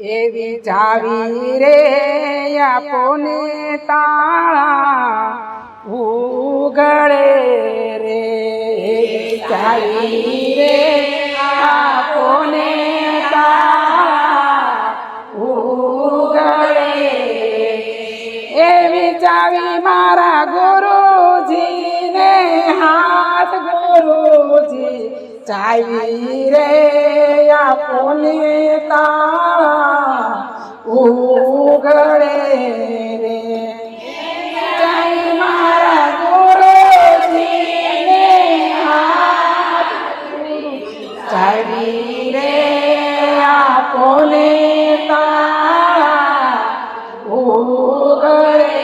એવી ચાવી રે આપોને તાળા ઉગડે રે, ચાવી રે આપોને તાળા ઉગડે, એવી ચાવી મારા ગુરુજીને હાથ, ગુરુજી ચાવી રે આપોને તાળા ઉગડે રે, ચાવી મારા ગુરુજીને હાથ, ચાવી રે આપોને તાળા ઉગડે રે,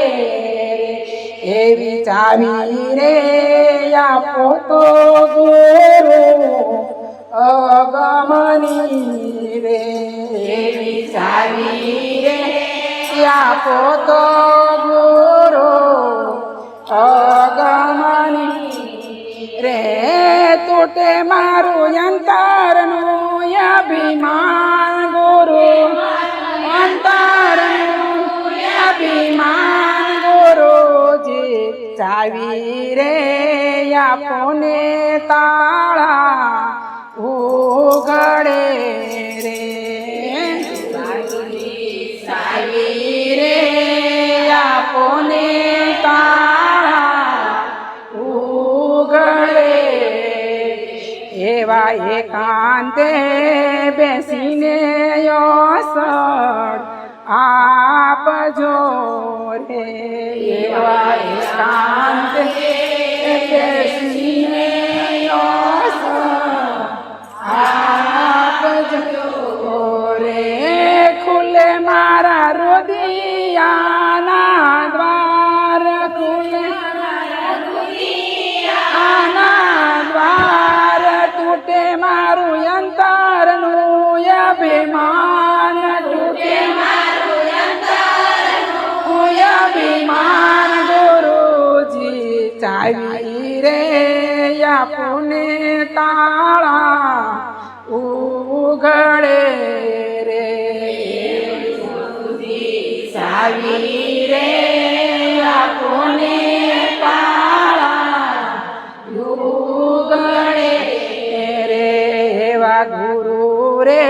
એવી ચાવી રે આપો તો ગુરુ અગમની રે, એવી ચાવી રે આપો તો ગુરુ અગમની રે, તૂટે મારું અંતરનું અભિમાન, ગુરુ અંતરનું અભિમાન, ગુરુજી ચાવી રે આપોને તાળા ઉગડે રે, ચાવી રે આપોને તાળા ઉગડે, એવા એકાંતે બેસીને અસર આપજો રે, એવા એકાંતે બેસીને અસર આપજો રે, ખુલે મારા હૃદયના દ્વાર, ખુલે આના દ્વાર, તૂટે મારું અંતરનું અભિમાન, તૂટે મારું અંતરનું અભિમાન, ગુરુજી ચાવી રે આપોને તાળા ઉગડે રે, ચાવી રે આપોને તાળા ઉગડે રે, એવા ગુરુ રે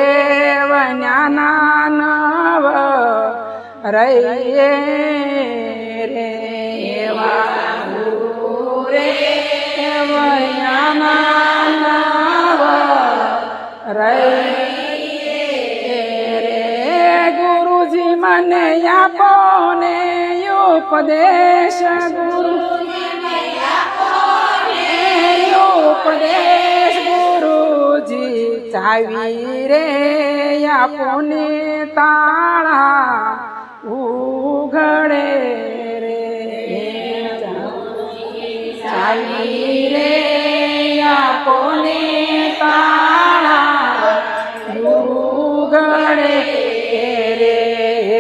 વન્યાના નવ રહીએ રે, એવા ગુરુ રે વન્યાના નવ રહીએ રે, ગુરુજી મને આપો ને ઉપદેશ, ગુરુજી આપો ને ઉપદેશ, ગુરુજી ચાવી રે આપોને તાળા ઉગડે રે, ચાવી રે આપોને તાળા ઉગડે રે,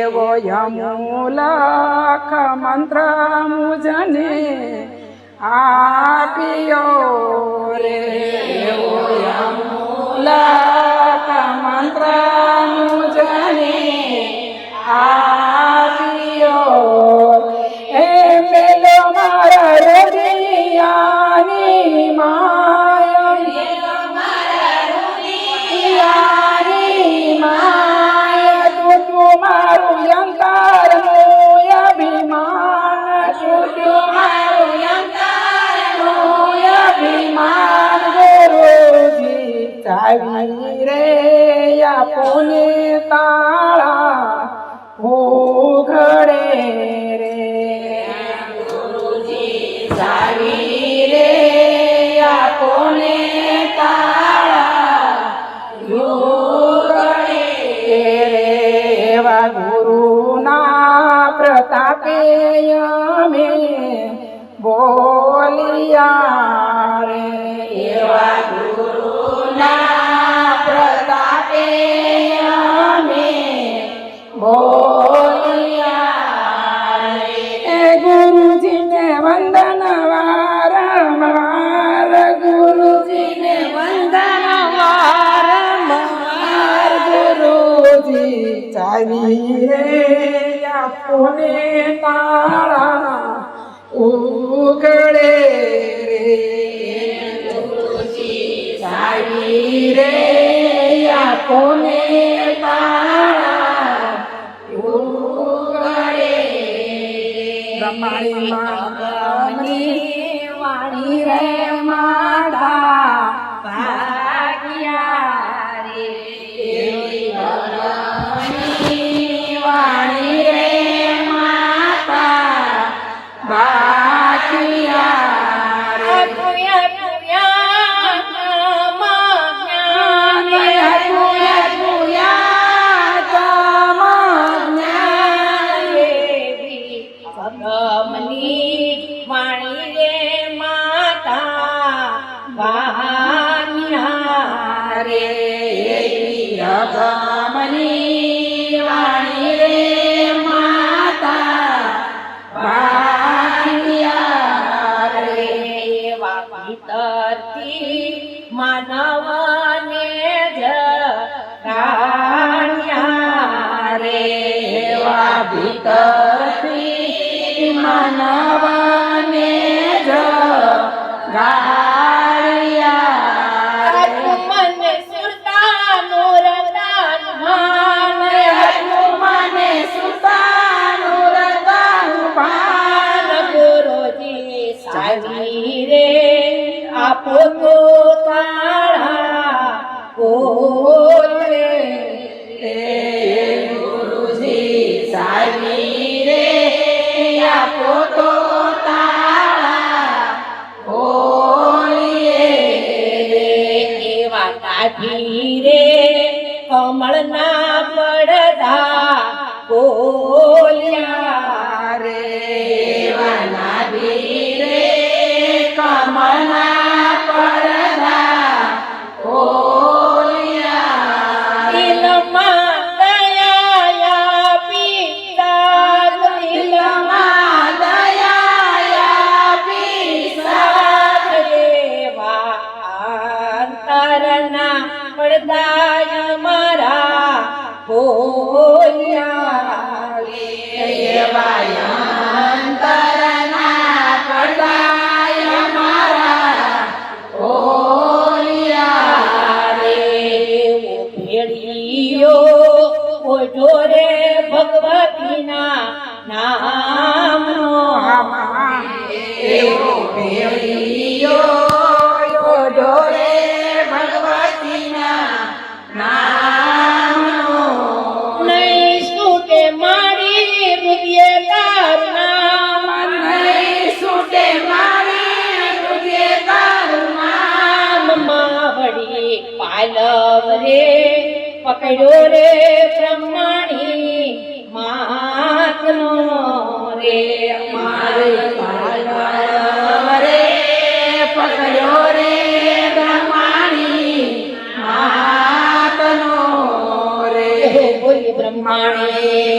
એવો યમુલખ મંત્ર મુજને આપ્યો રે, એવો યમુલખ મંત્ર મુજને આપ્યો, એ મેલો મારા હૃદયની માયા, હૃદયની માયા, તૂટું મારું અંતરનું અભિમાન, તૂટું મારું અંતરનું અભિમાન, ગુરુજી ચાવી રે આપોને તાળા ઉગડે રે, ગુરુજી ચાવી રે આપોને તાળા ઉગડે રે, એવા ગુરુના પ્રતાપે અમે બોલિયા રે, એવા ગુરુના પ્રતાપે અમે બોલિયા રે, એ ગુરુજીને વંદન વારંવાર, ગુરુજીને વંદન વારંવાર, ગુરુજી ચાવી રે આપોને તાળા ઉઘડે રે ગુરુજી ચાવી રે આપોને તાળા ઉઘડે બ્રહ્માણી માગની વાણી રે માડા ભાગ્યા રે વાણી રે માતા ભાગ્યા રે પુયા પુયા માગ્યા પુયા પુયા તમજ્ઞાન દેવી ભગમની વાણી રે માતા ભાગ્યા રે ભગમની વાણી રે માતા ભાગ્યા રે એવા ભીતરથી માનવને જગાડ્યા રે એવા ભીતરથી માનવને જગાડ્યા મને સુરતા નુરદાન ભાન મને સુરતા નુરદાન ભાન ગુરુજી સાવી રે આપો તો તાળા બોલે ગુરુજી સાવી રે આપો તો તાળા બોલીએ એવા કાઢી રે કમળના પડદા બોલ્યા રે એવા નાભી રે કમળના પડદા બોલ્યા દિલમાં દયા પિતા દિલમાં દયા પિતા દેવા અંતરના પડદાય મારા બોલ્યા એવા અંતરના પડદાય મારા બોલ્યા રે ભેળીયો ઓઢો રે ભગવતીના નામનો એવો ભેળીયો ઓઢો રે ભગવતીના નામનો નહીં છૂટે મારી હૃદય તારું નામ નહીં છૂટે મારી હૃદય તારું નામ માવડી પાલવ રે પકડ્યો રે બ્રહ્માણી માતનો રે મારે પાલવ રે પકડ્યો રે બ્રહ્માણી માતનો રે બોલી બ્રહ્માણી